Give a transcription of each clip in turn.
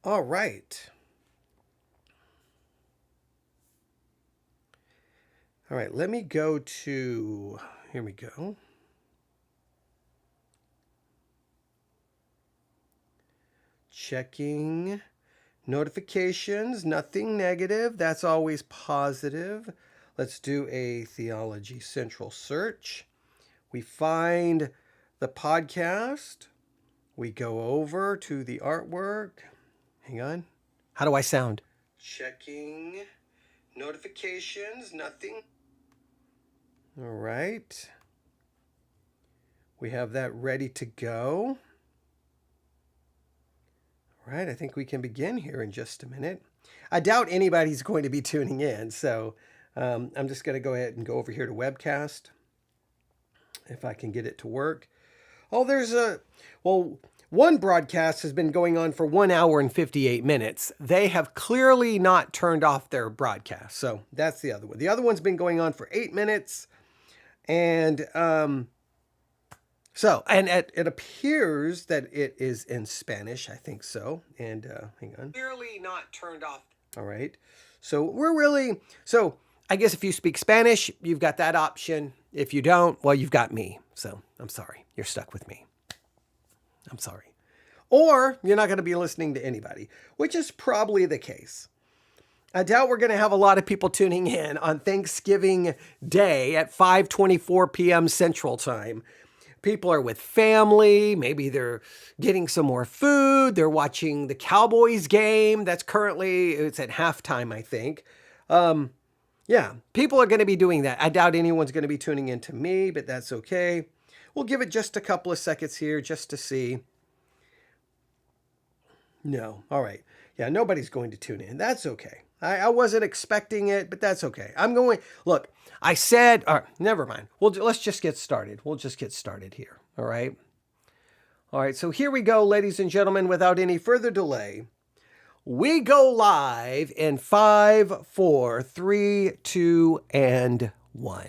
All right. All right, let me go to, here we go. Checking notifications, nothing negative. That's always positive. Let's do a Theology Central search. We find the podcast. We go over to the artwork. Hang on. How do I sound? Checking notifications, nothing. All right. We have that ready to go. All right, I think we can begin here in just a minute. I doubt anybody's going to be tuning in, so I'm just going to go ahead and go over here to webcast, if I can get it to work. Oh, one broadcast has been going on for 1 hour and 58 minutes. They have clearly not turned off their broadcast, so that's the other one. The other one's been going on for 8 minutes, and it appears that it is in Spanish. I think so. And hang on. Clearly not turned off. All right. So I guess if you speak Spanish, you've got that option. If you don't, well, you've got me. So I'm sorry. You're stuck with me. I'm sorry. Or you're not going to be listening to anybody, which is probably the case. I doubt we're going to have a lot of people tuning in on Thanksgiving Day at 5:24 p.m. Central Time. People are with family. Maybe they're getting some more food. They're watching the Cowboys game. It's at halftime, I think. Yeah, people are going to be doing that. I doubt anyone's going to be tuning in to me, but that's okay. We'll give it just a couple of seconds here just to see. No. All right. Yeah, nobody's going to tune in. That's okay. I wasn't expecting it, but that's okay. Look, I said, never mind. Let's just get started. We'll just get started here. All right. All right. So here we go, ladies and gentlemen, without any further delay. We go live in 5, 4, 3, 2, and 1.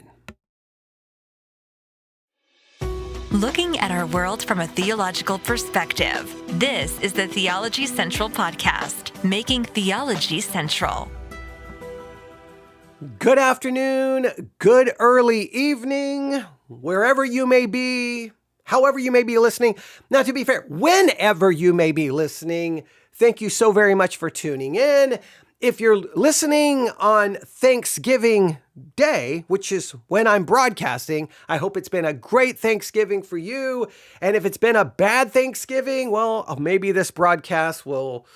Looking at our world from a theological perspective, this is the Theology Central Podcast, making theology central. Good afternoon, good early evening, wherever you may be, however you may be listening. Now, to be fair, whenever you may be listening, thank you so very much for tuning in. If you're listening on Thanksgiving Day, which is when I'm broadcasting, I hope it's been a great Thanksgiving for you. And if it's been a bad Thanksgiving, well, maybe this broadcast will,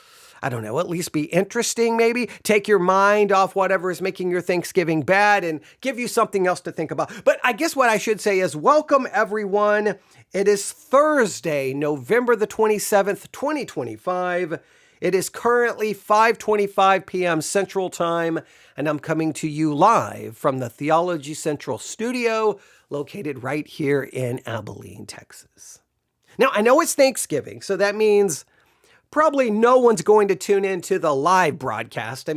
at least be interesting, maybe. Take your mind off whatever is making your Thanksgiving bad and give you something else to think about. But I guess what I should say is welcome, everyone. It is Thursday, November the 27th, 2025. It is currently 5:25 p.m. Central Time, and I'm coming to you live from the Theology Central studio, located right here in Abilene, Texas. Now, I know it's Thanksgiving, so that means probably no one's going to tune into the live broadcast.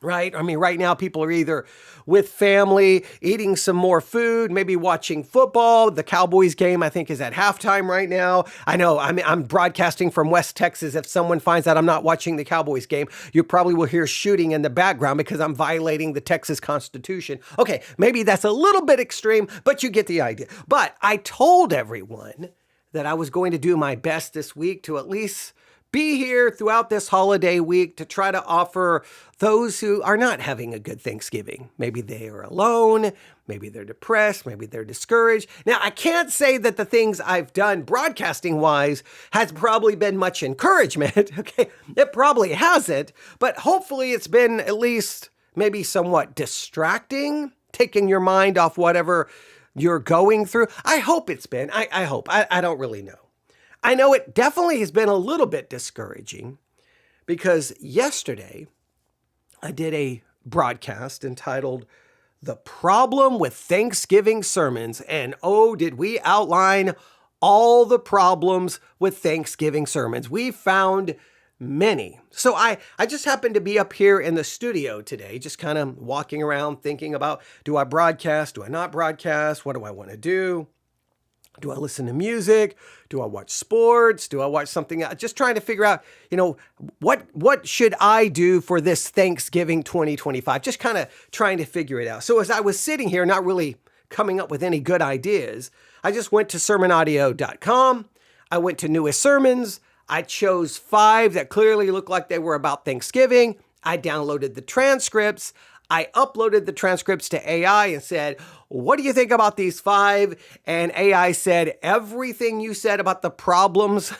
Right? Right now people are either with family, eating some more food, maybe watching football. The Cowboys game, I think, is at halftime right now. I know I'm broadcasting from West Texas. If someone finds out I'm not watching the Cowboys game, you probably will hear shooting in the background because I'm violating the Texas Constitution. Okay, maybe that's a little bit extreme, but you get the idea. But I told everyone that I was going to do my best this week to at least be here throughout this holiday week to try to offer those who are not having a good Thanksgiving. Maybe they are alone, maybe they're depressed, maybe they're discouraged. Now, I can't say that the things I've done broadcasting-wise has probably been much encouragement, okay? It probably hasn't, but hopefully it's been at least maybe somewhat distracting, taking your mind off whatever you're going through. I hope it's been. I hope. I don't really know. I know it definitely has been a little bit discouraging because yesterday I did a broadcast entitled The Problem with Thanksgiving Sermons. And oh, did we outline all the problems with Thanksgiving sermons. We found many. So I just happened to be up here in the studio today, just kind of walking around thinking about, do I broadcast? Do I not broadcast? What do I want to do? Do I listen to music? Do I watch sports? Do I watch something else? Just trying to figure out, what should I do for this Thanksgiving 2025? Just kind of trying to figure it out. So as I was sitting here, not really coming up with any good ideas, I just went to sermonaudio.com. I went to newest sermons. I chose 5 that clearly looked like they were about Thanksgiving. I downloaded the transcripts. I uploaded the transcripts to AI and said, what do you think about these 5? And AI said, everything you said about the problems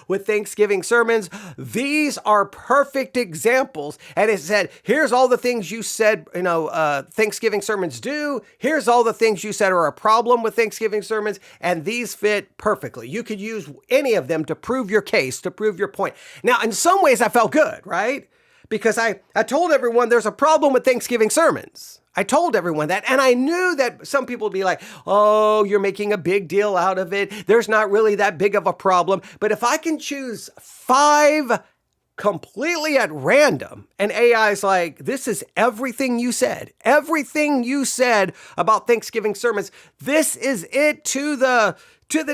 with Thanksgiving sermons, these are perfect examples. And it said, here's all the things you said, Thanksgiving sermons do. Here's all the things you said are a problem with Thanksgiving sermons. And these fit perfectly. You could use any of them to prove your case, to prove your point. Now, in some ways, I felt good, right? Because I told everyone there's a problem with Thanksgiving sermons. I told everyone that. And I knew that some people would be like, oh, you're making a big deal out of it. There's not really that big of a problem. But if I can choose 5 completely at random, and AI's like, this is everything you said about Thanksgiving sermons. This is it to the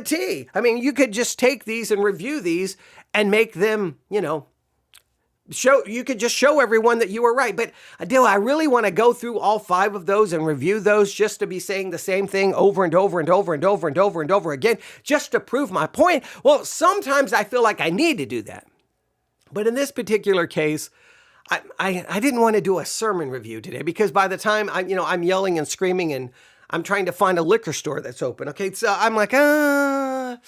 T. I mean, you could just take these and review these and make them, you could just show everyone that you were right. But do I really want to go through all 5 of those and review those just to be saying the same thing over and over and over and over and over and over again, just to prove my point? Well, sometimes I feel like I need to do that. But in this particular case, I didn't want to do a sermon review today because by the time I'm yelling and screaming and I'm trying to find a liquor store that's open. Okay. So I'm like, I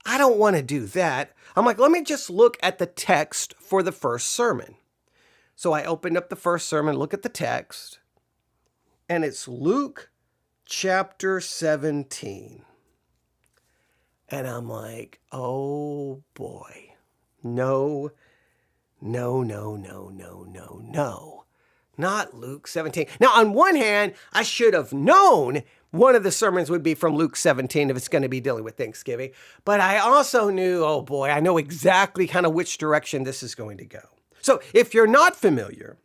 don't want to do that. I'm like, let me just look at the text for the first sermon. So I opened up the first sermon, look at the text, and it's Luke chapter 17. And I'm like, oh boy, no. Not Luke 17. Now, on one hand, I should have known one of the sermons would be from Luke 17 if it's going to be dealing with Thanksgiving. But I also knew, oh boy, I know exactly kind of which direction this is going to go. So if you're not familiar,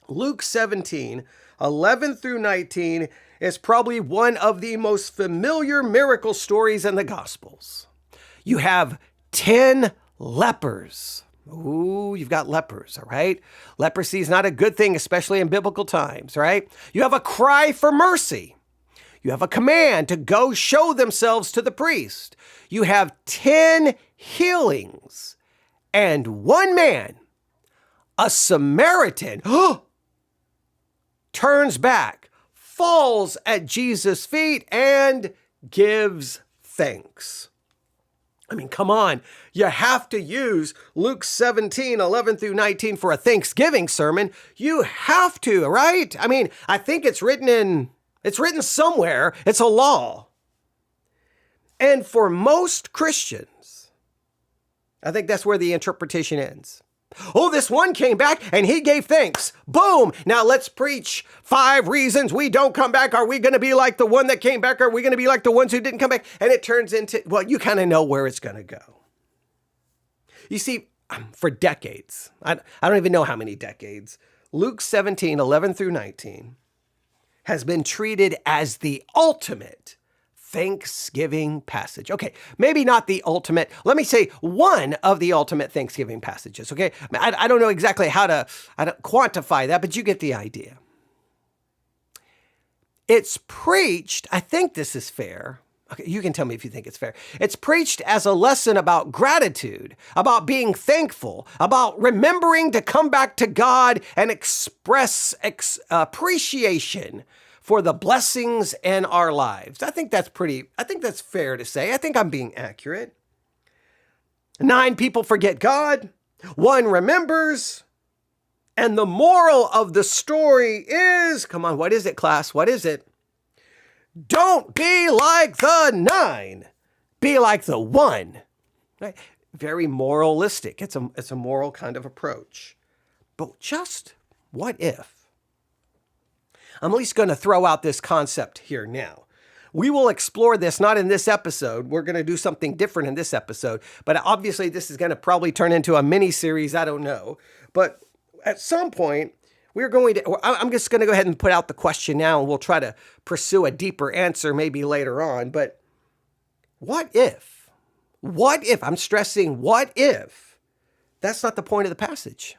Luke 17, 11 through 19 is probably one of the most familiar miracle stories in the Gospels. You have 10 lepers. Ooh, you've got lepers, all right? Leprosy is not a good thing, especially in biblical times, right? You have a cry for mercy. You have a command to go show themselves to the priest. You have 10 healings and one man, a Samaritan, turns back, falls at Jesus' feet, and gives thanks. I mean, come on. You have to use Luke 17, 11 through 19 for a Thanksgiving sermon. You have to, right? I mean, I think it's written somewhere. It's a law. And for most Christians, I think that's where the interpretation ends. Oh, this one came back and he gave thanks. Boom. Now let's preach 5 reasons we don't come back. Are we going to be like the one that came back? Are we going to be like the ones who didn't come back? And it turns into, well, you kind of know where it's going to go. You see, for decades, I don't even know how many decades, Luke 17, 11 through 19 has been treated as the ultimate Thanksgiving passage. Okay, maybe not the ultimate. Let me say one of the ultimate Thanksgiving passages, okay? I don't know exactly how to quantify that, but you get the idea. It's preached, I think this is fair. Okay, you can tell me if you think it's fair. It's preached as a lesson about gratitude, about being thankful, about remembering to come back to God and express appreciation for the blessings in our lives. I think that's fair to say. I think I'm being accurate. 9 people forget God. 1 remembers. And the moral of the story is, come on, what is it, class? What is it? Don't be like the 9. Be like the 1. Right? Very moralistic. It's a moral kind of approach. But just what if? I'm at least going to throw out this concept here now. We will explore this not in this episode. We're going to do something different in this episode. But obviously, this is going to probably turn into a mini series. I don't know. But at some point, I'm just going to go ahead and put out the question now, and we'll try to pursue a deeper answer maybe later on. But I'm stressing, what if that's not the point of the passage?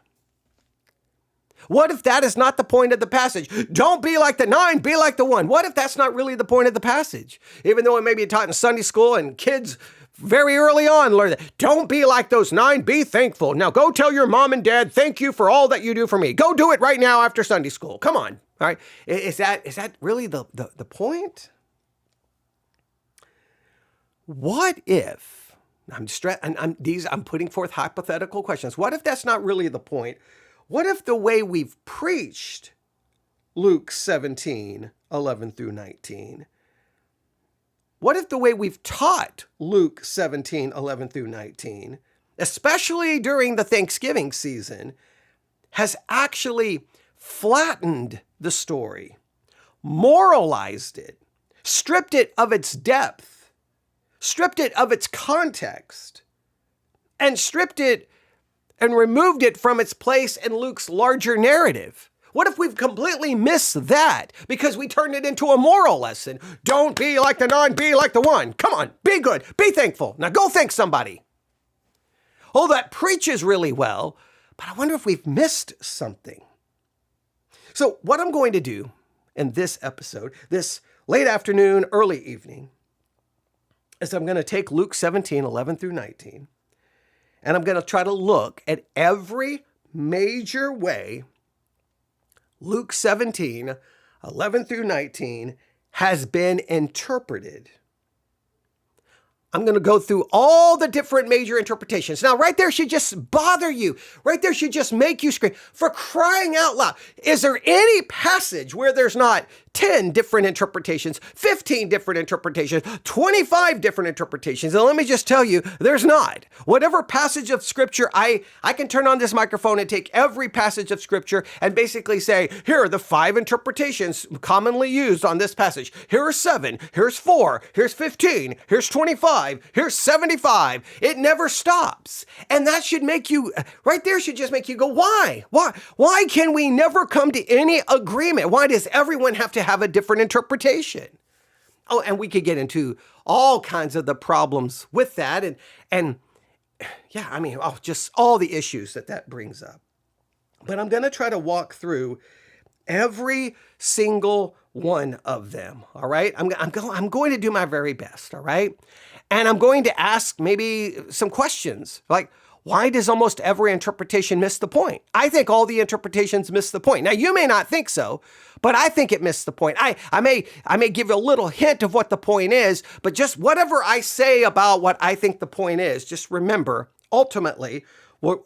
What if that is not the point of the passage? Don't be like the 9, be like the 1. What if that's not really the point of the passage? Even though it may be taught in Sunday school and kids very early on learn that. Don't be like those 9, be thankful. Now go tell your mom and dad, thank you for all that you do for me. Go do it right now after Sunday school. Come on. All right. Is that really the point? What if, I'm putting forth hypothetical questions. What if that's not really the point? What if the way we've preached Luke 17, 11 through 19, what if the way we've taught Luke 17, 11 through 19, especially during the Thanksgiving season, has actually flattened the story, moralized it, stripped it of its depth, stripped it of its context, and stripped it and removed it from its place in Luke's larger narrative? What if we've completely missed that because we turned it into a moral lesson? Don't be like the 9, be like the 1. Come on, be good, be thankful. Now go thank somebody. Oh, that preaches really well, but I wonder if we've missed something. So what I'm going to do in this episode, this late afternoon, early evening, is I'm going to take Luke 17, 11 through 19, and I'm going to try to look at every major way Luke 17, 11 through 19 has been interpreted. I'm going to go through all the different major interpretations. Now, right there should just bother you. Right there should just make you scream. For crying out loud, is there any passage where there's not 10 different interpretations, 15 different interpretations, 25 different interpretations? And let me just tell you, there's not. Whatever passage of scripture, I can turn on this microphone and take every passage of scripture and basically say, here are the 5 interpretations commonly used on this passage. Here are 7, here's 4, here's 15, here's 25, here's 75. It never stops. And that should make you, right there should just make you go, why? Why can we never come to any agreement? Why does everyone have to have a different interpretation? Oh, and we could get into all kinds of the problems with that. And yeah, I mean, just all the issues that brings up. But I'm going to try to walk through every single one of them. All right. I'm going to do my very best. All right. And I'm going to ask maybe some questions like, why does almost every interpretation miss the point? I think all the interpretations miss the point. Now, you may not think so, but I think it missed the point. I may give you a little hint of what the point is, but just whatever I say about what I think the point is, just remember, ultimately,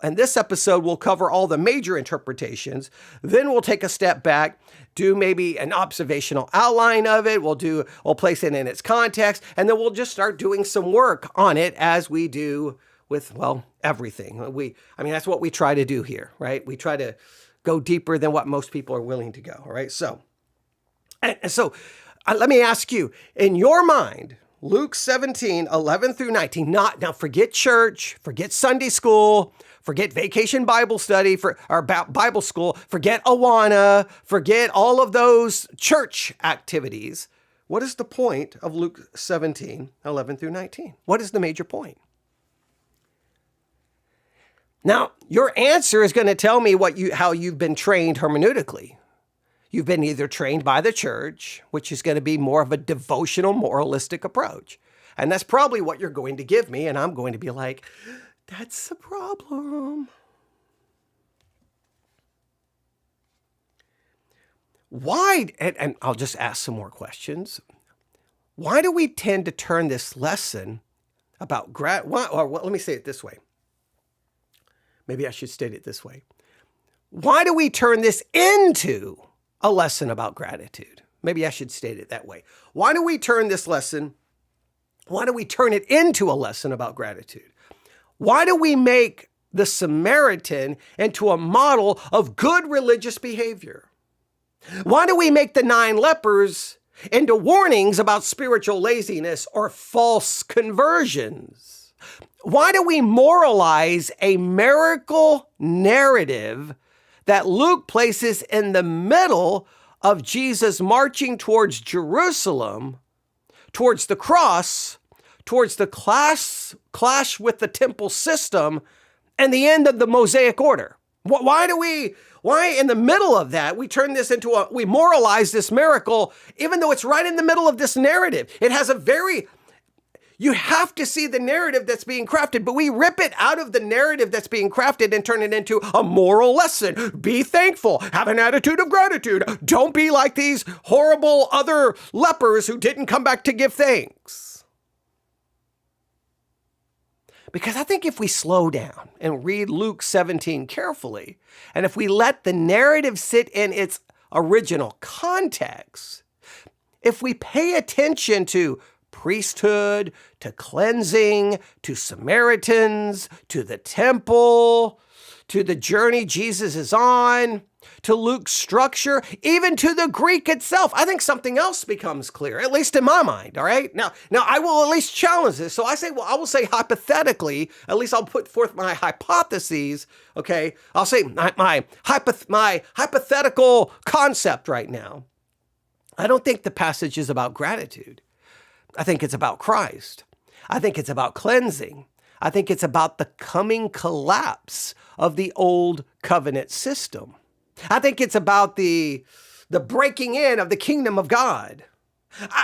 and this episode will cover all the major interpretations. Then we'll take a step back, do maybe an observational outline of it. We'll place it in its context, and then we'll just start doing some work on it as we do with, well, everything. That's what we try to do here, right? We try to go deeper than what most people are willing to go, all right? So let me ask you, in your mind, Luke 17, 11 through 19, now forget church, forget Sunday school, forget vacation Bible study, or Bible school, forget Awana, forget all of those church activities. What is the point of Luke 17, 11 through 19? What is the major point? Now, your answer is going to tell me how you've been trained hermeneutically. You've been either trained by the church, which is going to be more of a devotional, moralistic approach. And that's probably what you're going to give me. And I'm going to be like, that's a problem. Why, and I'll just ask some more questions. Why do we tend to turn this lesson about let me say it this way. Maybe I should state it this way. Why do we turn this into a lesson about gratitude? Maybe I should state it that way. Why do we turn it into a lesson about gratitude? Why do we make the Samaritan into a model of good religious behavior? Why do we make the 9 lepers into warnings about spiritual laziness or false conversions? Why do we moralize a miracle narrative that Luke places in the middle of Jesus marching towards Jerusalem, towards the cross, towards the clash with the temple system and the end of the Mosaic order. Why in the middle of that, we turn this into we moralize this miracle, even though it's right in the middle of this narrative. It has you have to see the narrative that's being crafted, but we rip it out of the narrative that's being crafted and turn it into a moral lesson. Be thankful. Have an attitude of gratitude. Don't be like these horrible other lepers who didn't come back to give thanks. Because I think if we slow down and read Luke 17 carefully, and if we let the narrative sit in its original context, if we pay attention to priesthood, to cleansing, to Samaritans, to the temple, to the journey Jesus is on, to Luke's structure, even to the Greek itself, I think something else becomes clear, at least in my mind, all right? Now I will at least challenge this. So I will say hypothetically, at least I'll put forth my hypotheses, okay? I'll say my hypothetical concept right now. I don't think the passage is about gratitude. I think it's about Christ. I think it's about cleansing. I think it's about the coming collapse of the old covenant system. I think it's about the breaking in of the kingdom of God.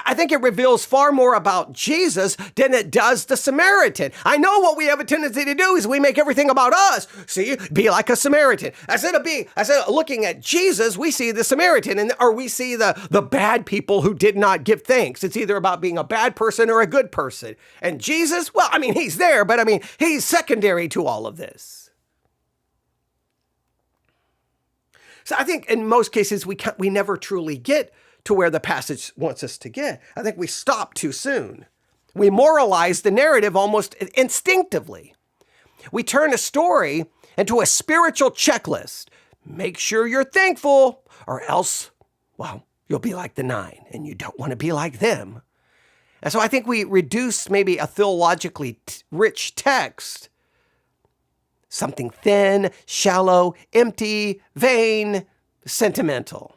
I think it reveals far more about Jesus than it does the Samaritan. I know what we have a tendency to do is we make everything about us. See, be like a Samaritan. Instead of looking at Jesus, we see the Samaritan, or we see the bad people who did not give thanks. It's either about being a bad person or a good person. And Jesus, well, I mean, he's there, but I mean, he's secondary to all of this. So I think in most cases, we never truly get to where the passage wants us to get. I think we stop too soon. We moralize the narrative almost instinctively. We turn a story into a spiritual checklist. Make sure you're thankful, or else, well, you'll be like the 9, and you don't want to be like them. And so I think we reduce maybe a theologically rich text, something thin, shallow, empty, vain, sentimental.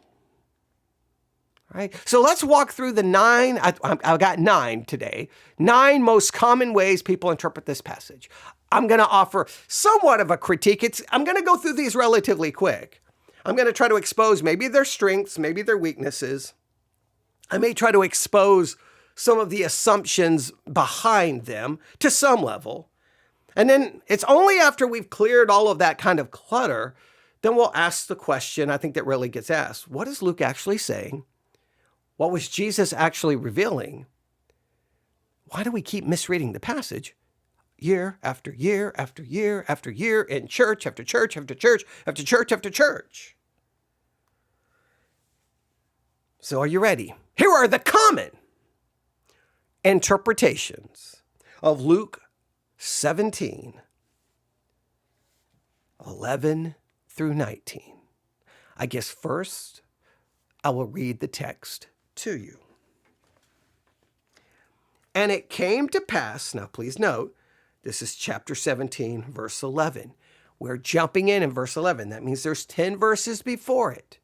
Right? So let's walk through the 9, I've got 9 today, 9 most common ways people interpret this passage. I'm going to offer somewhat of a critique. I'm going to go through these relatively quick. I'm going to try to expose maybe their strengths, maybe their weaknesses. I may try to expose some of the assumptions behind them to some level. And then it's only after we've cleared all of that kind of clutter, then we'll ask the question I think that really gets asked. What is Luke actually saying? What was Jesus actually revealing? Why do we keep misreading the passage year after year after year after year in church after church after church after church after church? So are you ready? Here are the common interpretations of Luke 17, 11 through 19. I guess first I will read the text to you. And it came to pass, now please note, this is chapter 17, verse 11. We're jumping in verse 11. That means there's 10 verses before it.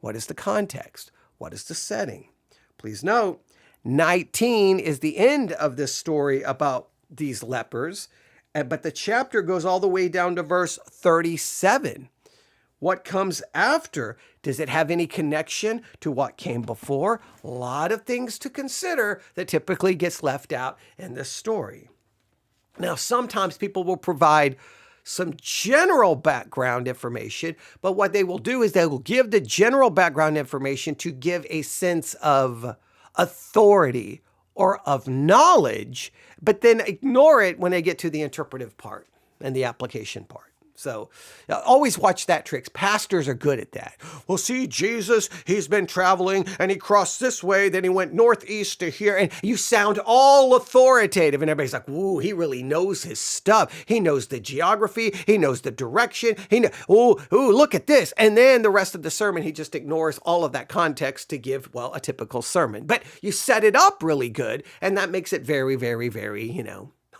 What is the context? What is the setting? Please note, 19 is the end of this story about these lepers, but the chapter goes all the way down to verse 37. What comes after? Does it have any connection to what came before? A lot of things to consider that typically gets left out in this story. Now, sometimes people will provide some general background information, but what they will do is they will give the general background information to give a sense of authority or of knowledge, but then ignore it when they get to the interpretive part and the application part. So always watch that trick. Pastors are good at that. Well, see, Jesus, he's been traveling and he crossed this way, then he went northeast to here, and you sound all authoritative. And everybody's like, ooh, he really knows his stuff. He knows the geography. He knows the direction. Ooh, look at this. And then the rest of the sermon, he just ignores all of that context to give, well, a typical sermon. But you set it up really good, and that makes it very, very, very,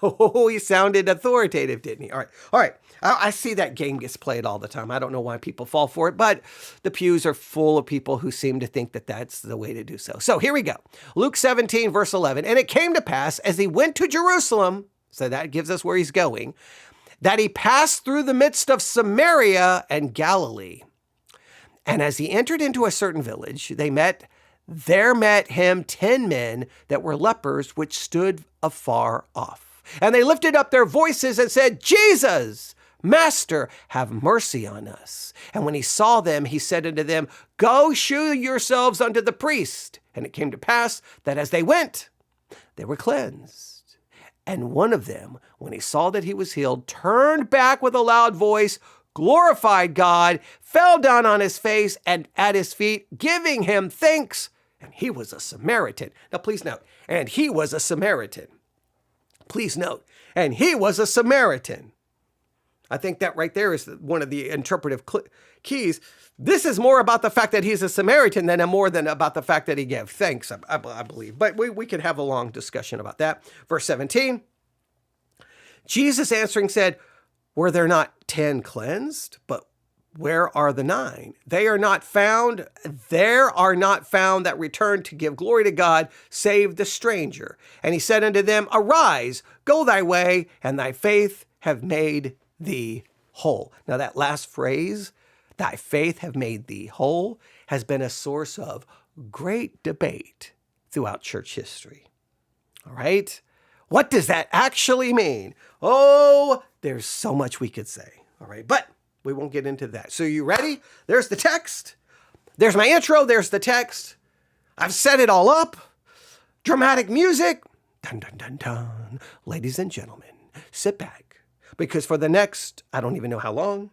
Oh, he sounded authoritative, didn't he? All right. All right. I see that game gets played all the time. I don't know why people fall for it, but the pews are full of people who seem to think that that's the way to do so. So here we go. Luke 17, verse 11. And it came to pass as he went to Jerusalem, so that gives us where he's going, that he passed through the midst of Samaria and Galilee. And as he entered into a certain village, there met him 10 men that were lepers, which stood afar off. And they lifted up their voices and said, Jesus, Master, have mercy on us. And when he saw them, he said unto them, Go shew yourselves unto the priest. And it came to pass that as they went, they were cleansed. And one of them, when he saw that he was healed, turned back with a loud voice, glorified God, fell down on his face and at his feet, giving him thanks. And he was a Samaritan. Now, please note, and he was a Samaritan. Please note, and he was a Samaritan. I think that right there is one of the interpretive keys. This is more about the fact that he's a Samaritan than about the fact that he gave thanks, I believe. But we could have a long discussion about that. Verse 17, Jesus answering said, Were there not 10 cleansed? But where are the 9? There are not found that returned to give glory to God, save the stranger. And he said unto them, Arise, go thy way, and thy faith have made thee whole. Now that last phrase, thy faith have made thee whole, has been a source of great debate throughout church history. All right? What does that actually mean? Oh, there's so much we could say. All right, but we won't get into that. So you ready? There's the text. There's my intro. There's the text. I've set it all up. Dramatic music. Dun, dun, dun, dun. Ladies and gentlemen, sit back because for the next, I don't even know how long,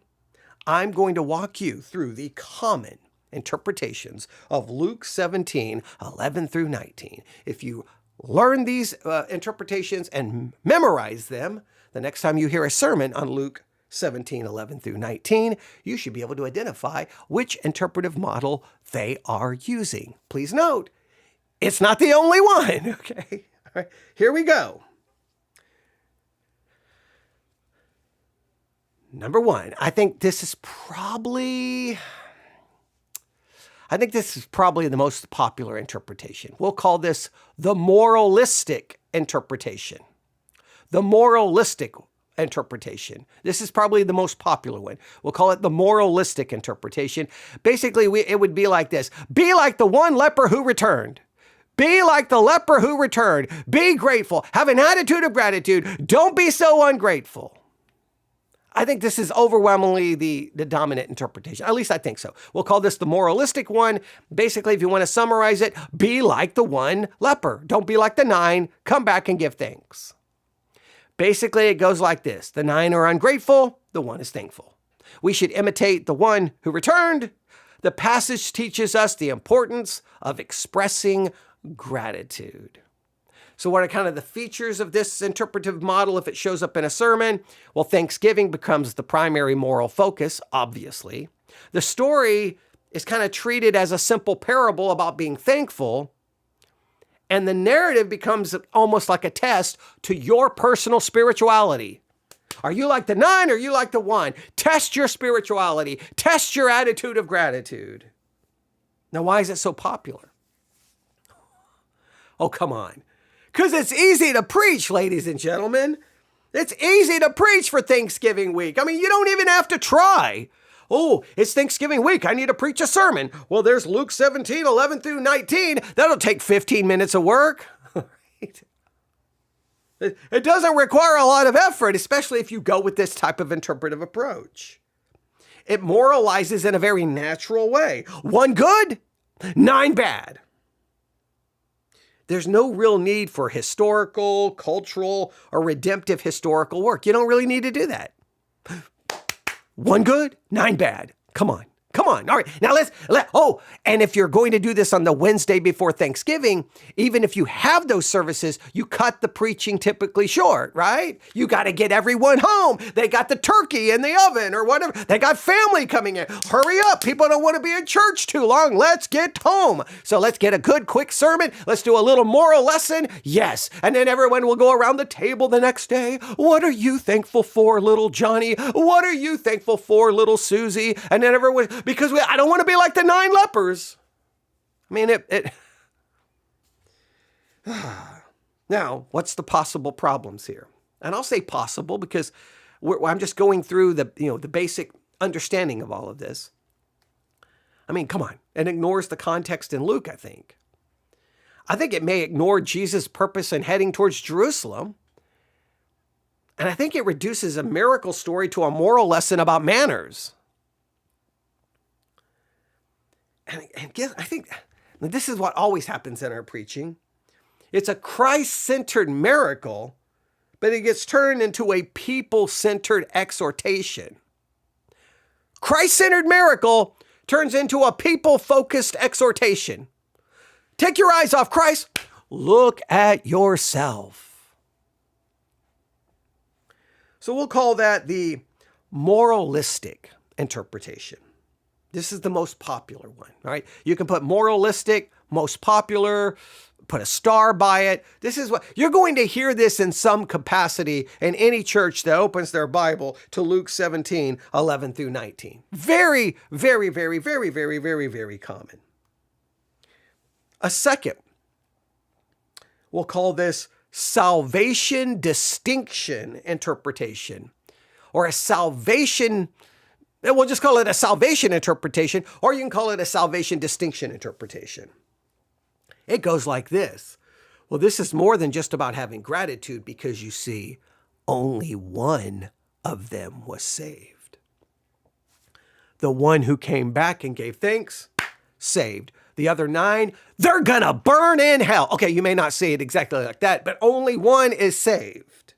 I'm going to walk you through the common interpretations of Luke 17, 11 through 19. If you learn these interpretations and memorize them, the next time you hear a sermon on Luke 17, 11 through 19, you should be able to identify which interpretive model they are using. Please note, it's not the only one, okay? All right, here we go. Number one, I think this is probably the most popular interpretation. We'll call this the moralistic interpretation. The moralistic interpretation. This is probably the most popular one. We'll call it the moralistic interpretation. Basically, it would be like this. Be like the one leper who returned. Be like the leper who returned. Be grateful. Have an attitude of gratitude. Don't be so ungrateful. I think this is overwhelmingly the dominant interpretation. At least I think so. We'll call this the moralistic one. Basically, if you want to summarize it, be like the one leper. Don't be like the 9. Come back and give thanks. Basically, it goes like this. The 9 are ungrateful. The 1 is thankful. We should imitate the one who returned. The passage teaches us the importance of expressing gratitude. So what are kind of the features of this interpretive model if it shows up in a sermon? Well, Thanksgiving becomes the primary moral focus, obviously. The story is kind of treated as a simple parable about being thankful, and the narrative becomes almost like a test to your personal spirituality. Are you like the 9 or are you like the 1? Test your spirituality. Test your attitude of gratitude. Now, why is it so popular? Oh, come on. Because it's easy to preach, ladies and gentlemen. It's easy to preach for Thanksgiving week. I mean, you don't even have to try. Oh, it's Thanksgiving week. I need to preach a sermon. Well, there's Luke 17, 11 through 19. That'll take 15 minutes of work. It doesn't require a lot of effort, especially if you go with this type of interpretive approach. It moralizes in a very natural way. 1 good, 9 bad. There's no real need for historical, cultural, or redemptive historical work. You don't really need to do that. 1 good, 9 bad. Come on. Come on. All right. Now and if you're going to do this on the Wednesday before Thanksgiving, even if you have those services, you cut the preaching typically short, right? You got to get everyone home. They got the turkey in the oven or whatever. They got family coming in. Hurry up. People don't want to be in church too long. Let's get home. So let's get a good, quick sermon. Let's do a little moral lesson. Yes. And then everyone will go around the table the next day. What are you thankful for, little Johnny? What are you thankful for, little Susie? And then everyone, because I don't want to be like the 9 lepers. I mean, Now, what's the possible problems here? And I'll say possible because I'm just going through the basic understanding of all of this. I mean, come on. It ignores the context in Luke, I think. I think it may ignore Jesus' purpose in heading towards Jerusalem. And I think it reduces a miracle story to a moral lesson about manners. And I think this is what always happens in our preaching. It's a Christ-centered miracle, but it gets turned into a people-centered exhortation. Christ-centered miracle turns into a people-focused exhortation. Take your eyes off Christ. Look at yourself. So we'll call that the moralistic interpretation. This is the most popular one, right? You can put moralistic, most popular, put a star by it. This is what you're going to hear this in some capacity in any church that opens their Bible to Luke 17, 11 through 19. Very, very, very, very, very, very, very common. A second, we'll call this salvation distinction interpretation, or a salvation. We'll just call it a salvation interpretation, or you can call it a salvation distinction interpretation. It goes like this. Well, this is more than just about having gratitude because you see, only one of them was saved. The one who came back and gave thanks, saved. The other 9, they're gonna burn in hell. Okay, you may not say it exactly like that, but only one is saved.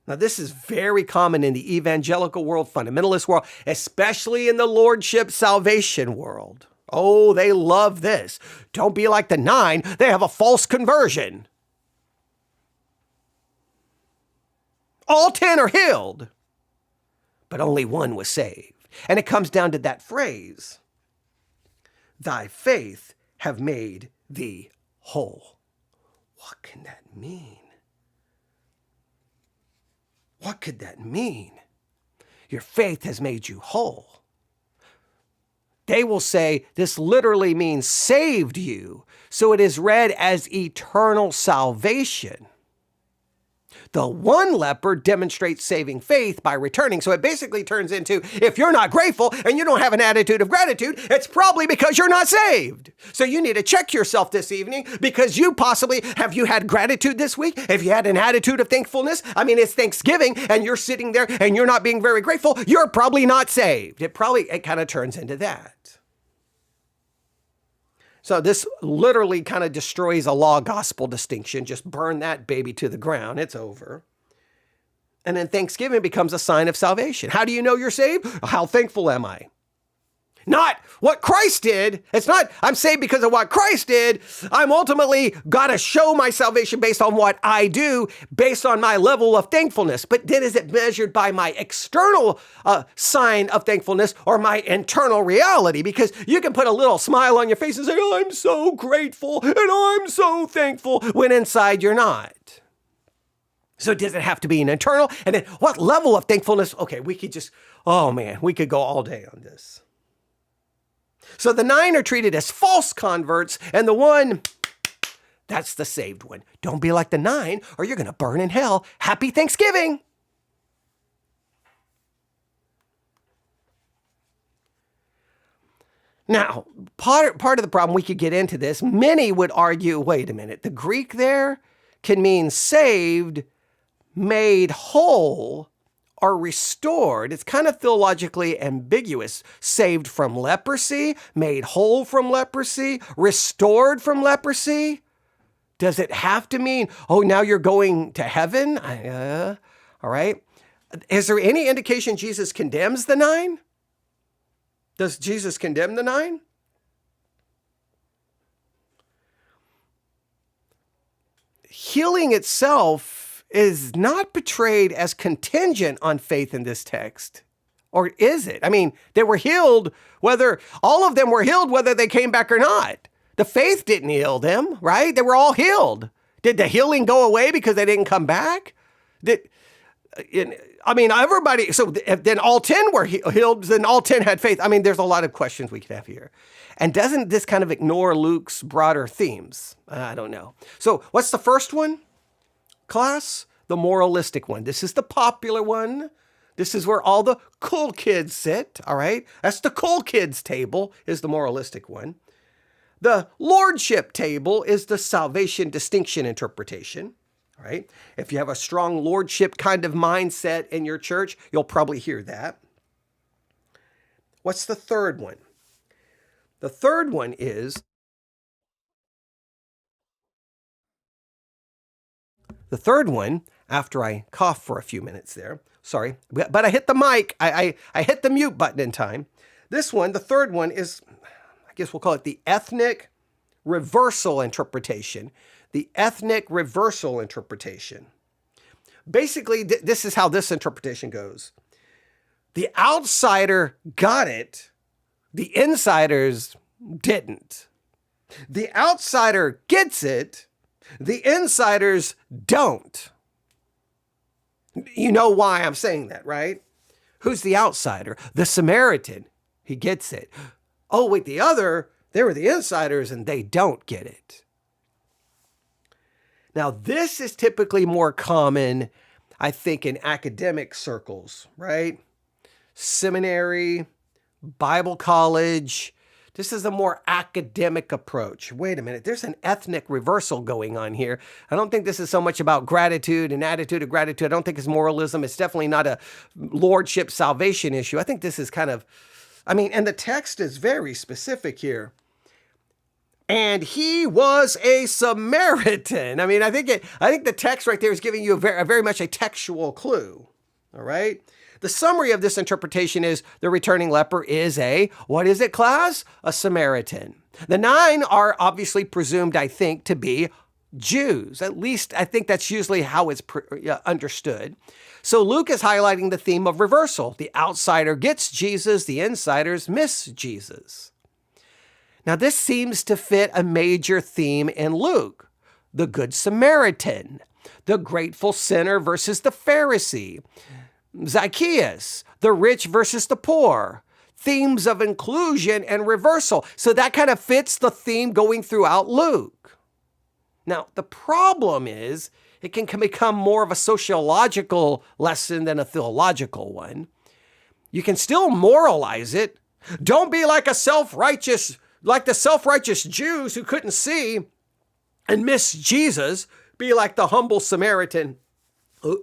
Now, this is very common in the evangelical world, fundamentalist world, especially in the lordship salvation world. Oh, they love this. Don't be like the 9. They have a false conversion. All 10 are healed, but only one was saved. And it comes down to that phrase, thy faith have made thee whole. What can that mean? What could that mean? Your faith has made you whole. They will say this literally means saved you. So it is read as eternal salvation. The one leper demonstrates saving faith by returning. So it basically turns into, if you're not grateful and you don't have an attitude of gratitude, it's probably because you're not saved. So you need to check yourself this evening because have you had gratitude this week? If you had an attitude of thankfulness, it's Thanksgiving and you're sitting there and you're not being very grateful, you're probably not saved. It kind of turns into that. So this literally kind of destroys a law-gospel distinction. Just burn that baby to the ground. It's over. And then Thanksgiving becomes a sign of salvation. How do you know you're saved? How thankful am I? Not what Christ did. It's not, I'm saved because of what Christ did. I'm ultimately got to show my salvation based on what I do, based on my level of thankfulness. But then is it measured by my external sign of thankfulness or my internal reality? Because you can put a little smile on your face and say, I'm so grateful and I'm so thankful, when inside you're not. So does it have to be an internal? And then what level of thankfulness? Okay, we could go all day on this. So the 9 are treated as false converts, and the 1, that's the saved one. Don't be like the 9, or you're going to burn in hell. Happy Thanksgiving. Now, part of the problem, we could get into this. Many would argue, wait a minute, the Greek there can mean saved, made whole, or restored. It's kind of theologically ambiguous. Saved from leprosy, made whole from leprosy, restored from leprosy. Does it have to mean, now you're going to heaven? All right. Is there any indication Jesus condemns the 9? Does Jesus condemn the 9? Healing itself is not portrayed as contingent on faith in this text. Or is it? I mean, they were healed whether, all of them were healed whether they came back or not. The faith didn't heal them, right? They were all healed. Did the healing go away because they didn't come back? Everybody, so then all 10 were healed, then all 10 had faith. I mean, there's a lot of questions we could have here. And doesn't this kind of ignore Luke's broader themes? I don't know. So what's the first one, class? The moralistic one. This is the popular one. This is where all the cool kids sit, all right? That's the cool kids table, is the moralistic one. The lordship table is the salvation distinction interpretation, all right? If you have a strong lordship kind of mindset in your church, you'll probably hear that. What's the third one? The third one is after I cough for a few minutes there, sorry, but I hit the mic, I hit the mute button in time. This one, the third one is, I guess we'll call it the ethnic reversal interpretation. The ethnic reversal interpretation. Basically, this is how this interpretation goes. The outsider got it. The insiders didn't. The outsider gets it. The insiders don't. You know why I'm saying that, right? Who's the outsider? The Samaritan. He gets it. Oh, wait, they were the insiders and they don't get it. Now, this is typically more common, I think, in academic circles, right? Seminary, Bible college. This is a more academic approach. Wait a minute, there's an ethnic reversal going on here. I don't think this is so much about gratitude and attitude of gratitude. I don't think it's moralism. It's definitely not a lordship salvation issue. I think this is kind of, and the text is very specific here. And he was a Samaritan. I think the text right there is giving you very much a textual clue. All right. The summary of this interpretation is the returning leper is what is it, class? A Samaritan. The 9 are obviously presumed, I think, to be Jews. At least I think that's usually how it's understood. So Luke is highlighting the theme of reversal. The outsider gets Jesus, the insiders miss Jesus. Now, this seems to fit a major theme in Luke, the Good Samaritan, the grateful sinner versus the Pharisee, Zacchaeus, the rich versus the poor, themes of inclusion and reversal. So that kind of fits the theme going throughout Luke. Now, the problem is it can become more of a sociological lesson than a theological one. You can still moralize it. Don't be like the self-righteous Jews who couldn't see and miss Jesus. Be like the humble Samaritan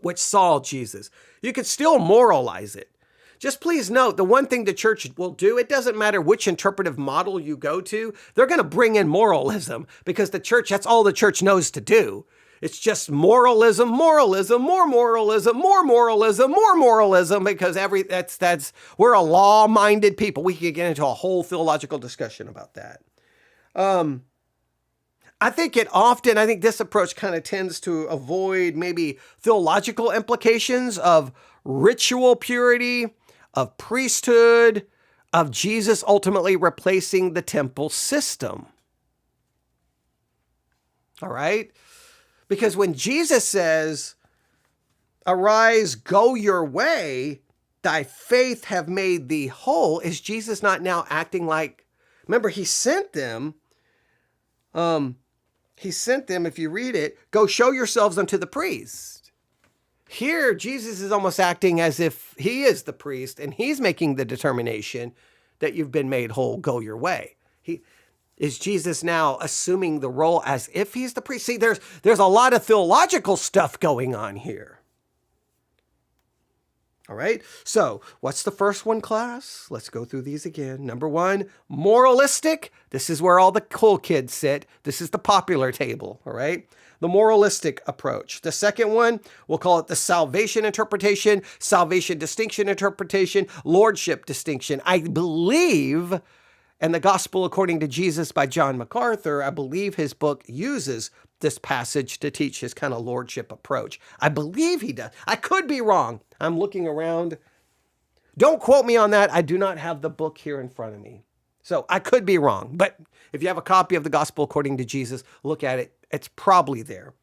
which saw Jesus. You could still moralize it. Just please note, the one thing the church will do, it doesn't matter which interpretive model you go to, they're going to bring in moralism because the church, that's all the church knows to do. It's just moralism, more moralism, because we're a law-minded people. We could get into a whole theological discussion about that. I think this approach kind of tends to avoid maybe theological implications of ritual purity, of priesthood, of Jesus ultimately replacing the temple system. All right? Because when Jesus says, arise, go your way, thy faith have made thee whole, is Jesus not now acting like, remember, he sent them, if you read it, go show yourselves unto the priest. Here, Jesus is almost acting as if he is the priest and he's making the determination that you've been made whole, go your way. Is Jesus now assuming the role as if he's the priest? See, there's a lot of theological stuff going on here. All right. So what's the first one, class? Let's go through these again. Number one, moralistic. This is where all the cool kids sit. This is the popular table. All right. The moralistic approach. The second one, we'll call it the salvation interpretation, salvation distinction interpretation, lordship distinction. I believe, and the Gospel According to Jesus by John MacArthur, I believe his book uses this passage to teach his kind of lordship approach. I believe he does. I could be wrong. I'm looking around. Don't quote me on that. I do not have the book here in front of me. So I could be wrong. But if you have a copy of the Gospel According to Jesus, look at it. It's probably there.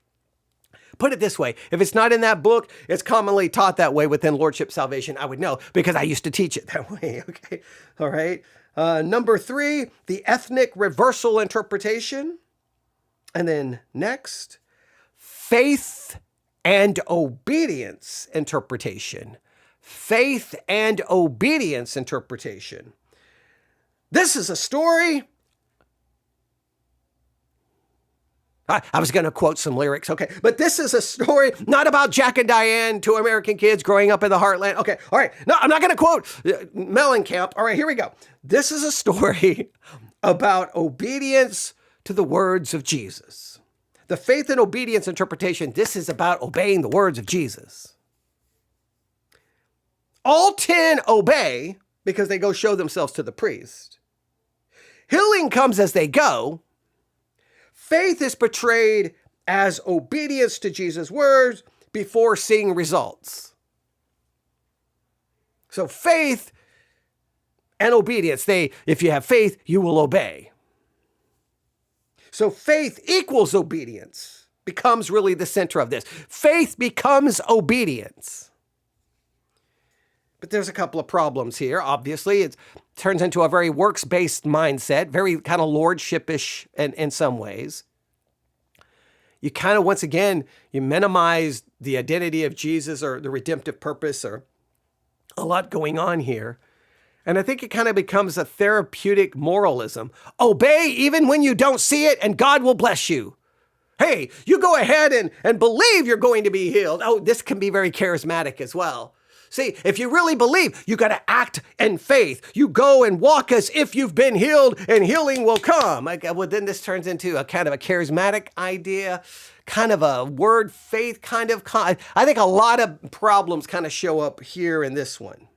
Put it this way. If it's not in that book, it's commonly taught that way within Lordship Salvation. I would know because I used to teach it that way. Okay. All right. Number three, the ethnic reversal interpretation. And then next, faith and obedience interpretation. Faith and obedience interpretation. This is a story. I was going to quote some lyrics, okay. But this is a story not about Jack and Diane, two American kids growing up in the heartland. Okay, all right. No, I'm not going to quote Mellencamp. All right, here we go. This is a story about obedience to the words of Jesus. The faith and obedience interpretation, this is about obeying the words of Jesus. All 10 obey because they go show themselves to the priest. Healing comes as they go. Faith is portrayed as obedience to Jesus' words before seeing results. So faith and obedience, if you have faith, you will obey. So faith equals obedience becomes really the center of this. Faith becomes obedience. But there's a couple of problems here. Obviously, it turns into a very works-based mindset, very kind of lordship-ish in some ways. You kind of, once again, you minimize the identity of Jesus or the redemptive purpose, or a lot going on here. And I think it kind of becomes a therapeutic moralism. Obey even when you don't see it, and God will bless you. Hey, you go ahead and believe you're going to be healed. Oh, this can be very charismatic as well. See, if you really believe, you got to act in faith. You go and walk as if you've been healed and healing will come. Well, then this turns into a kind of a charismatic idea, kind of a word faith kind of. I think a lot of problems kind of show up here in this one.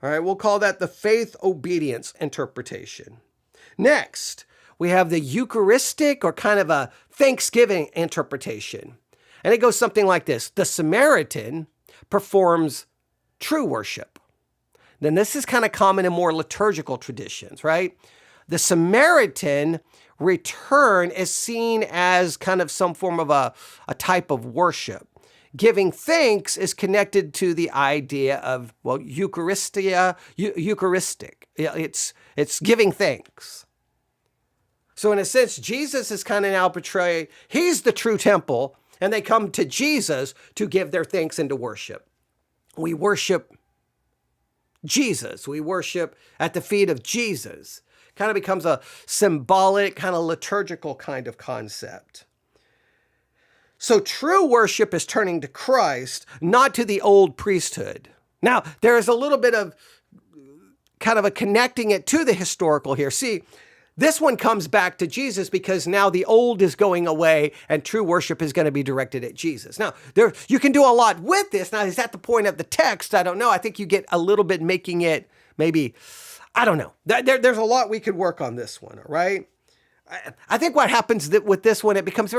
All right, we'll call that the faith obedience interpretation. Next, we have the Eucharistic or kind of a Thanksgiving interpretation. And it goes something like this. The Samaritan performs true worship. Then this is kind of common in more liturgical traditions, right? The Samaritan return is seen as kind of some form of a type of worship. Giving thanks is connected to the idea of, well, Eucharistic. It's giving thanks. So in a sense, Jesus is kind of now portrayed, he's the true temple, and they come to Jesus to give their thanks and to worship. We worship Jesus. We worship at the feet of Jesus. Kind of becomes a symbolic, kind of liturgical kind of concept. So true worship is turning to Christ, not to the old priesthood. Now, there is a little bit of kind of a connecting it to the historical here. See, this one comes back to Jesus because now the old is going away and true worship is going to be directed at Jesus. Now, you can do a lot with this. Now, is that the point of the text? I don't know. I think you get a little bit making it maybe, I don't know. There's a lot we could work on this one, all right? I think what happens with this one, it becomes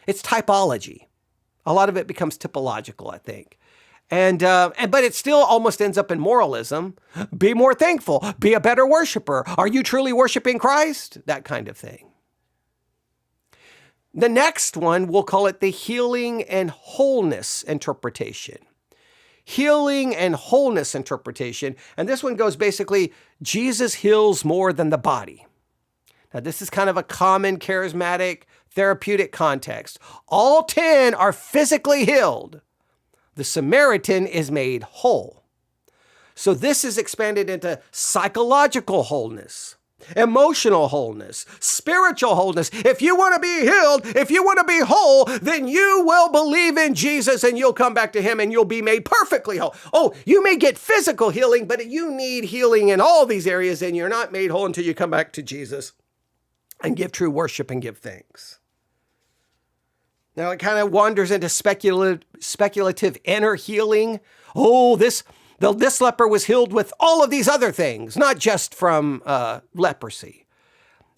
it's typology. A lot of it becomes typological, I think. But it still almost ends up in moralism. Be more thankful. Be a better worshiper. Are you truly worshiping Christ? That kind of thing. The next one, we'll call it the healing and wholeness interpretation. Healing and wholeness interpretation. And this one goes basically, Jesus heals more than the body. Now, this is kind of a common charismatic therapeutic context. All 10 are physically healed. The Samaritan is made whole. So this is expanded into psychological wholeness. emotional wholeness, spiritual wholeness. If you want to be healed, if you want to be whole, then you will believe in Jesus and you'll come back to him and you'll be made perfectly whole. Oh, you may get physical healing, but you need healing in all these areas and you're not made whole until you come back to Jesus and give true worship and give thanks. Now it kind of wanders into speculative inner healing. Oh, this leper was healed with all of these other things, not just from leprosy.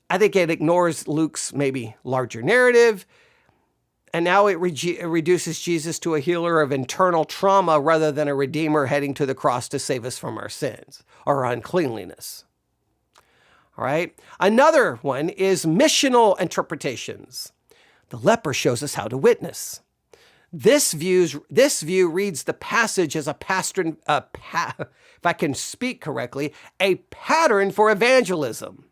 I think it ignores Luke's maybe larger narrative. And now it reduces Jesus to a healer of internal trauma rather than a redeemer heading to the cross to save us from our sins or our uncleanliness. All right. Another one is missional interpretations. The leper shows us how to witness. This view reads the passage as if I can speak correctly, a pattern for evangelism.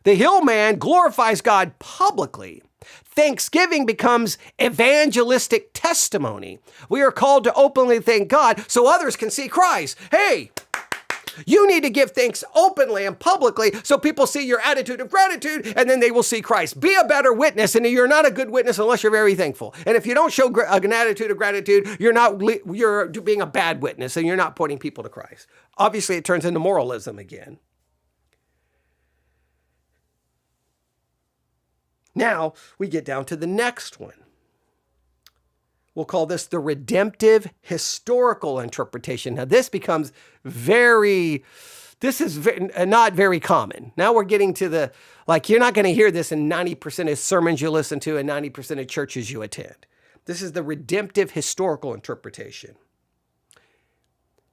The healed man glorifies God publicly. Thanksgiving becomes evangelistic testimony. We are called to openly thank God so others can see Christ. Hey, you need to give thanks openly and publicly so people see your attitude of gratitude and then they will see Christ. Be a better witness, and you're not a good witness unless you're very thankful. And if you don't show an attitude of gratitude, you're being a bad witness and you're not pointing people to Christ. Obviously, it turns into moralism again. Now we get down to the next one. We'll call this the redemptive historical interpretation. Now this becomes not very common. Now we're getting to you're not going to hear this in 90% of sermons you listen to and 90% of churches you attend. This is the redemptive historical interpretation.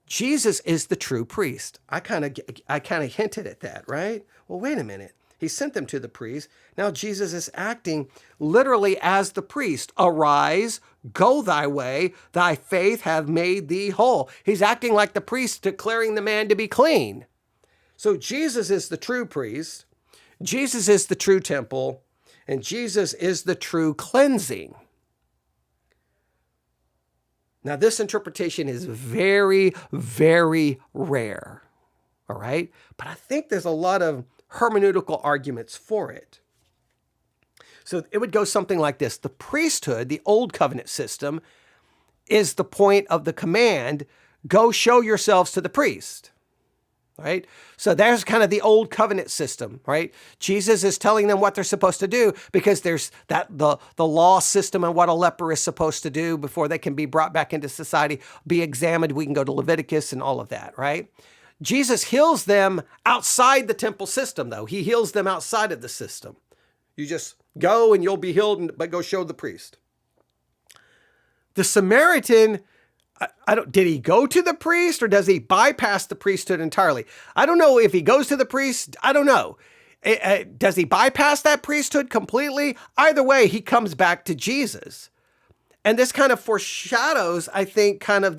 Jesus is the true priest. I kind of hinted at that, right? Well, wait a minute. He sent them to the priest. Now Jesus is acting literally as the priest. Arise, go thy way, thy faith hath made thee whole. He's acting like the priest, declaring the man to be clean. So Jesus is the true priest. Jesus is the true temple. And Jesus is the true cleansing. Now this interpretation is very, very rare. All right? But I think there's a lot of hermeneutical arguments for it. So it would go something like this. The priesthood, the old covenant system, is the point of the command, go show yourselves to the priest, right? So there's kind of the old covenant system, right? Jesus is telling them what they're supposed to do because there's the law system and what a leper is supposed to do before they can be brought back into society, be examined. We can go to Leviticus and all of that, right? Jesus heals them outside the temple system, though. He heals them outside of the system. You just go and you'll be healed, but go show the priest. The Samaritan, did he go to the priest or does he bypass the priesthood entirely? I don't know if he goes to the priest. I don't know. Does he bypass that priesthood completely? Either way, he comes back to Jesus. And this kind of foreshadows, I think, kind of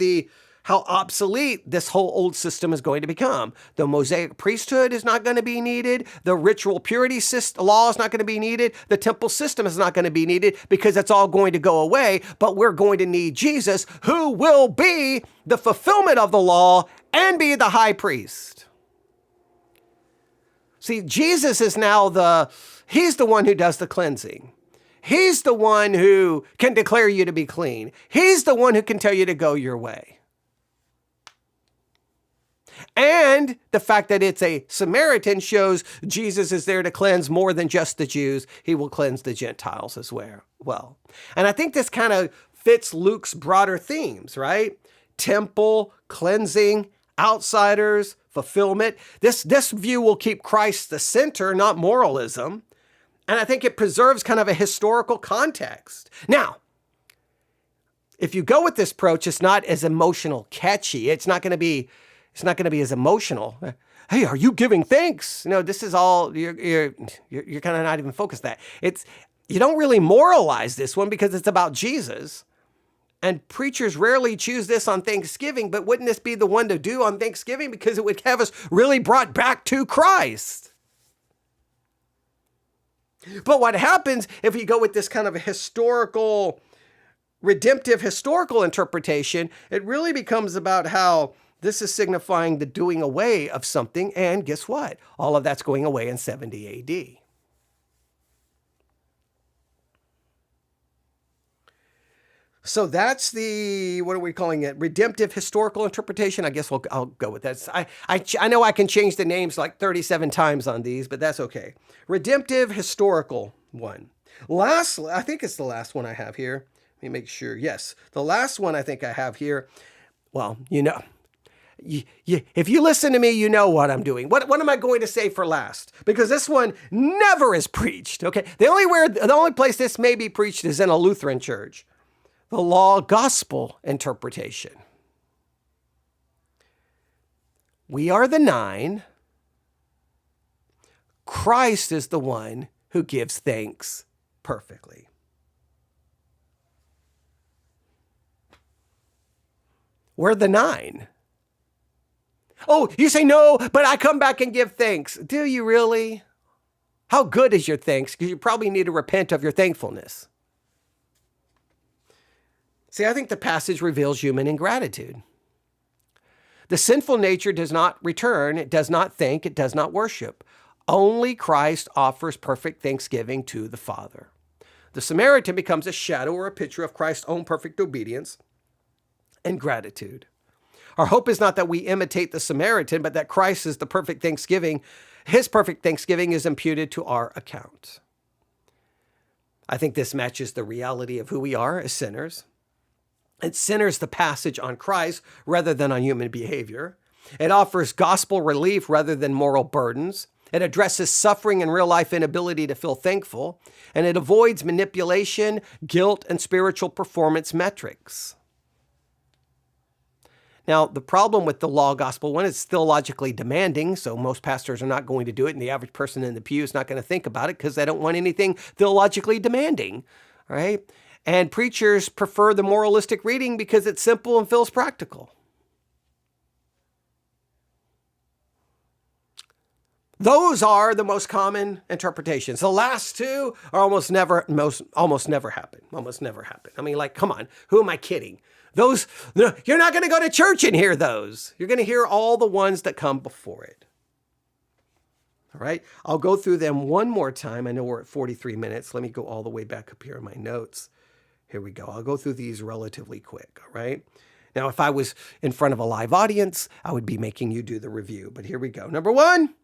how obsolete this whole old system is going to become. The Mosaic priesthood is not going to be needed. The ritual purity law is not going to be needed. The temple system is not going to be needed because it's all going to go away. But we're going to need Jesus, who will be the fulfillment of the law and be the high priest. See, Jesus is now he's the one who does the cleansing. He's the one who can declare you to be clean. He's the one who can tell you to go your way. And the fact that it's a Samaritan shows Jesus is there to cleanse more than just the Jews. He will cleanse the Gentiles as well. And I think this kind of fits Luke's broader themes, right? Temple, cleansing, outsiders, fulfillment. This view will keep Christ the center, not moralism. And I think it preserves kind of a historical context. Now, if you go with this approach, it's not as emotional catchy. It's not going to be as emotional. Hey, are you giving thanks? No, this is all, you're kind of not even focused on that. You don't really moralize this one because it's about Jesus. And preachers rarely choose this on Thanksgiving, but wouldn't this be the one to do on Thanksgiving because it would have us really brought back to Christ? But what happens if you go with this kind of a redemptive historical interpretation, it really becomes about how This is signifying the doing away of something. And guess what? All of that's going away in 70 AD. So that's the, what are we calling it? Redemptive historical interpretation. I guess I'll go with that. I know I can change the names like 37 times on these, but that's okay. Redemptive historical one. Lastly, I think it's the last one I have here. Let me make sure. Yes, the last one I think I have here. Well, if you listen to me, you know what I'm doing. What am I going to say for last? Because this one never is preached. Okay, the only place this may be preached is in a Lutheran church. The law gospel interpretation. We are the 9. Christ is the one who gives thanks perfectly. We're the 9. Oh, you say no, but I come back and give thanks. Do you really? How good is your thanks? Because you probably need to repent of your thankfulness. See, I think the passage reveals human ingratitude. The sinful nature does not return, it does not thank, it does not worship. Only Christ offers perfect thanksgiving to the Father. The Samaritan becomes a shadow or a picture of Christ's own perfect obedience and gratitude. Our hope is not that we imitate the Samaritan, but that Christ is the perfect thanksgiving. His perfect thanksgiving is imputed to our account. I think this matches the reality of who we are as sinners. It centers the passage on Christ rather than on human behavior. It offers gospel relief rather than moral burdens. It addresses suffering and real-life inability to feel thankful. And it avoids manipulation, guilt, and spiritual performance metrics. Now, the problem with the law gospel one is theologically demanding, so most pastors are not going to do it, and the average person in the pew is not going to think about it because they don't want anything theologically demanding, right? And preachers prefer the moralistic reading because it's simple and feels practical. Those are the most common interpretations. The last two are almost never happen. I mean, like, come on, who am I kidding? Those, you're not going to go to church and hear those. You're going to hear all the ones that come before it. All right, I'll go through them one more time. I know we're at 43 minutes. Let me go all the way back up here in my notes. Here we go. I'll go through these relatively quick, all right? Now, if I was in front of a live audience, I would be making you do the review, but here we go. Number 1,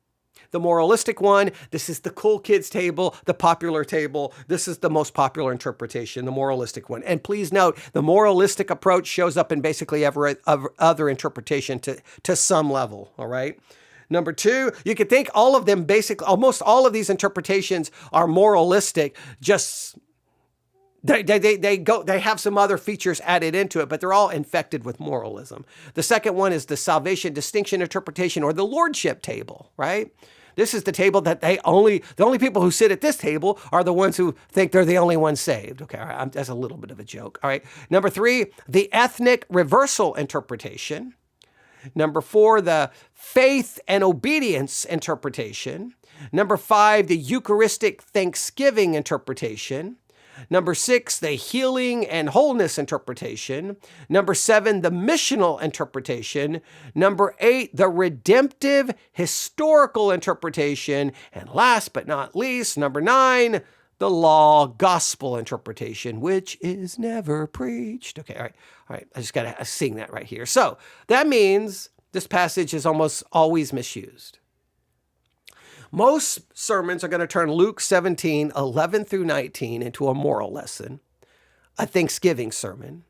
the moralistic one. This is the cool kids table, the popular table. This is the most popular interpretation, the moralistic one. And please note, the moralistic approach shows up in basically every other interpretation to some level, all right? Number 2, you could think all of them, almost all of these interpretations are moralistic, just they have some other features added into it, but they're all infected with moralism. The second one is the salvation distinction interpretation, or the lordship table, right? This is the table that the only people who sit at this table are the ones who think they're the only ones saved. Okay, all right, that's a little bit of a joke. All right. Number 3, the ethnic reversal interpretation. Number 4, the faith and obedience interpretation. Number 5, the Eucharistic thanksgiving interpretation. Number 6, the healing and wholeness interpretation. Number 7, the missional interpretation. Number 8, the redemptive historical interpretation. And last but not least, number 9, the law gospel interpretation, which is never preached. Okay, all right. I just got to sing that right here. So that means this passage is almost always misused. Most sermons are going to turn Luke 17, 11 through 19 into a moral lesson, a Thanksgiving sermon,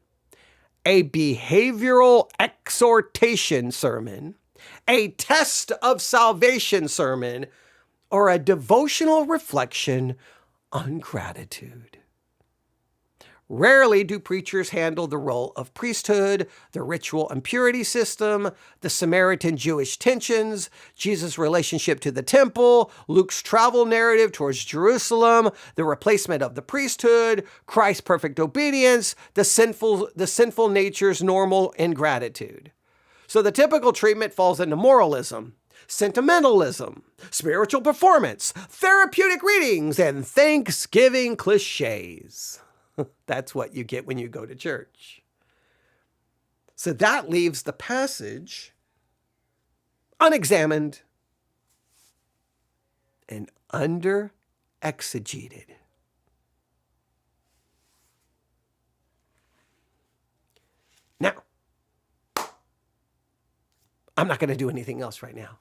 a behavioral exhortation sermon, a test of salvation sermon, or a devotional reflection on gratitude. Rarely do preachers handle the role of priesthood, the ritual and purity system, the Samaritan-Jewish tensions, Jesus' relationship to the temple, Luke's travel narrative towards Jerusalem, the replacement of the priesthood, Christ's perfect obedience, the sinful nature's normal ingratitude. So the typical treatment falls into moralism, sentimentalism, spiritual performance, therapeutic readings, and Thanksgiving cliches. That's what you get when you go to church. So that leaves the passage unexamined, and under-exegeted. Now, I'm not going to do anything else right now.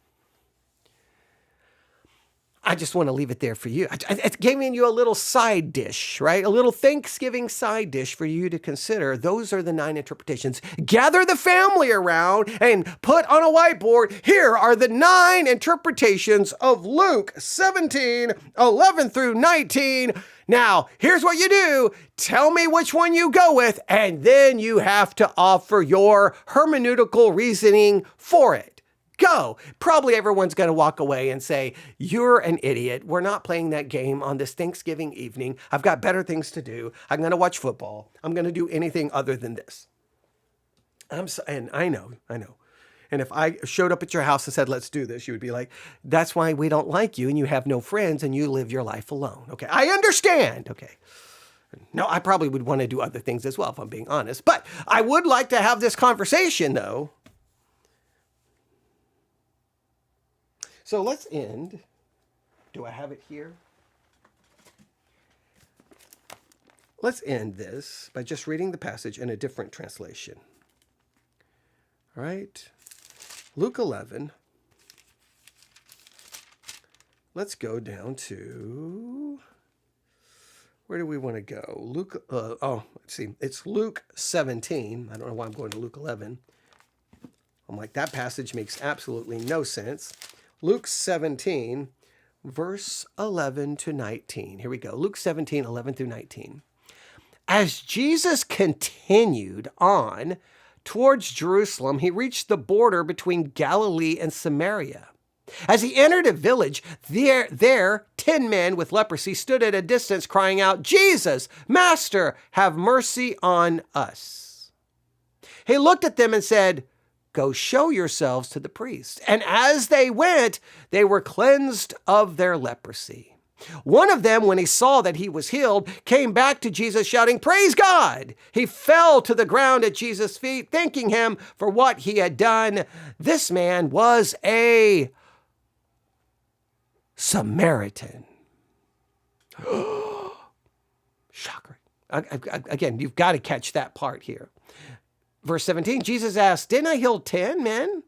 I just want to leave it there for you. It's giving you a little side dish, right? A little Thanksgiving side dish for you to consider. Those are the 9 interpretations. Gather the family around and put on a whiteboard. Here are the 9 interpretations of Luke 17, 11 through 19. Now, here's what you do. Tell me which one you go with, and then you have to offer your hermeneutical reasoning for it. Go. Probably everyone's going to walk away and say, you're an idiot. We're not playing that game on this Thanksgiving evening. I've got better things to do. I'm going to watch football. I'm going to do anything other than this. And I know. And if I showed up at your house and said, let's do this, you would be like, that's why we don't like you and you have no friends and you live your life alone. Okay. I understand. Okay. No, I probably would want to do other things as well, if I'm being honest. But I would like to have this conversation, though. So let's end. Do I have it here? Let's end this by just reading the passage in a different translation. All right. Luke 11. Let's go down to, where do we want to go? Luke, let's see. It's Luke 17. I don't know why I'm going to Luke 11. I'm like, that passage makes absolutely no sense. Luke 17, verse 11 to 19. Here we go. Luke 17, 11 through 19. As Jesus continued on towards Jerusalem, he reached the border between Galilee and Samaria. As he entered a village, there 10 men with leprosy stood at a distance crying out, Jesus, Master, have mercy on us. He looked at them and said, go show yourselves to the priest. And as they went, they were cleansed of their leprosy. One of them, when he saw that he was healed, came back to Jesus shouting, praise God. He fell to the ground at Jesus' feet, thanking him for what he had done. This man was a Samaritan. Shocker. Again, you've got to catch that part here. Verse 17, Jesus asked, didn't I heal 10 men?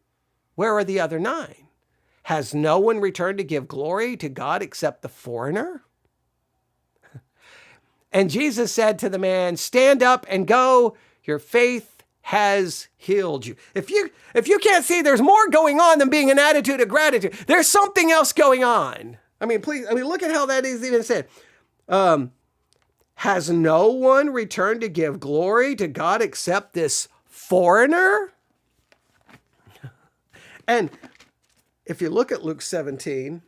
Where are the other 9? Has no one returned to give glory to God except the foreigner? And Jesus said to the man, stand up and go. Your faith has healed you. If you can't see there's more going on than being an attitude of gratitude, there's something else going on. Please, look at how that is even said. Has no one returned to give glory to God except this foreigner? And if you look at Luke 17,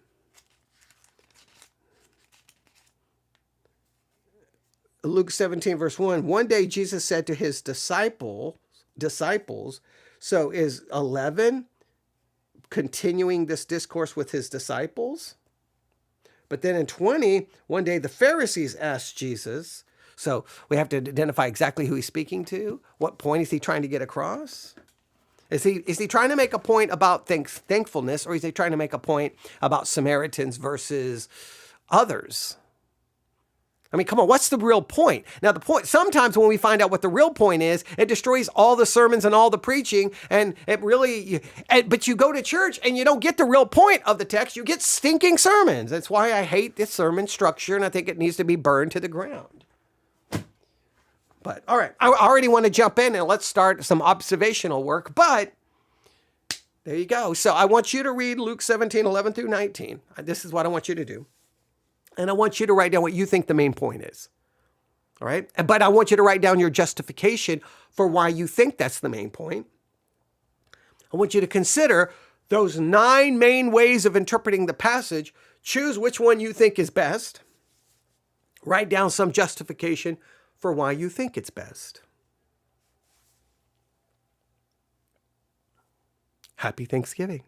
verse 1, one day Jesus said to his disciples, so is 11 continuing this discourse with his disciples? But then in 20, one day the Pharisees asked Jesus, so we have to identify exactly who he's speaking to. What point is he trying to get across? Is he trying to make a point about thankfulness, or is he trying to make a point about Samaritans versus others? Come on, what's the real point? Now, the point, sometimes when we find out what the real point is, it destroys all the sermons and all the preaching, and it really, but you go to church and you don't get the real point of the text, you get stinking sermons. That's why I hate this sermon structure, and I think it needs to be burned to the ground. But, all right, I already want to jump in and let's start some observational work, but there you go. So I want you to read Luke 17, 11 through 19. This is what I want you to do. And I want you to write down what you think the main point is. All right? But I want you to write down your justification for why you think that's the main point. I want you to consider those 9 main ways of interpreting the passage. Choose which one you think is best. Write down some justification for why you think it's best. Happy Thanksgiving.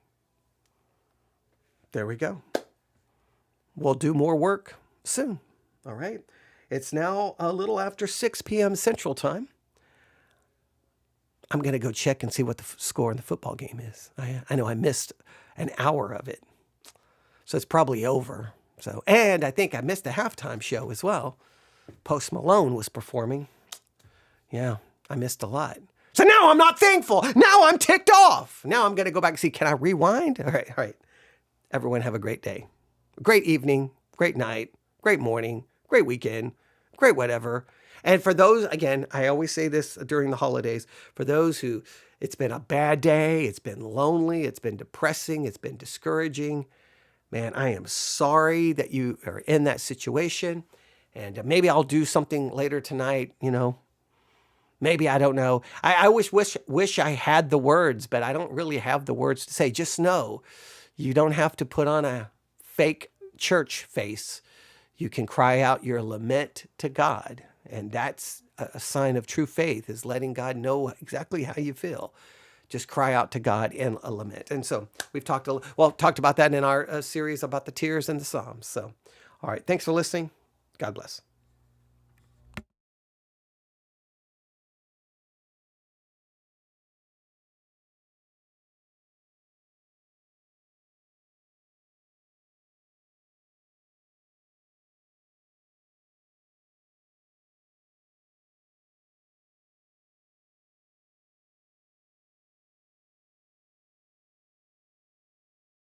There we go. We'll do more work soon. All right. It's now a little after 6 p.m. Central Time. I'm going to go check and see what the score in the football game is. I know I missed an hour of it. So it's probably over. So, and I think I missed a halftime show as well. Post Malone was performing. Yeah, I missed a lot. So now I'm not thankful. Now I'm ticked off. Now I'm going to go back and see, can I rewind? All right. Everyone have a great day. Great evening, great night, great morning, great weekend, great whatever. And for those, again, I always say this during the holidays, for those who it's been a bad day, it's been lonely, it's been depressing, it's been discouraging, man, I am sorry that you are in that situation. And maybe I'll do something later tonight, Maybe, I don't know. I wish I had the words, but I don't really have the words to say. Just know you don't have to put on a fake church face. You can cry out your lament to God. And that's a sign of true faith, is letting God know exactly how you feel. Just cry out to God in a lament. And so we've talked about that in our series about the tears and the Psalms. So, all right. Thanks for listening. God bless.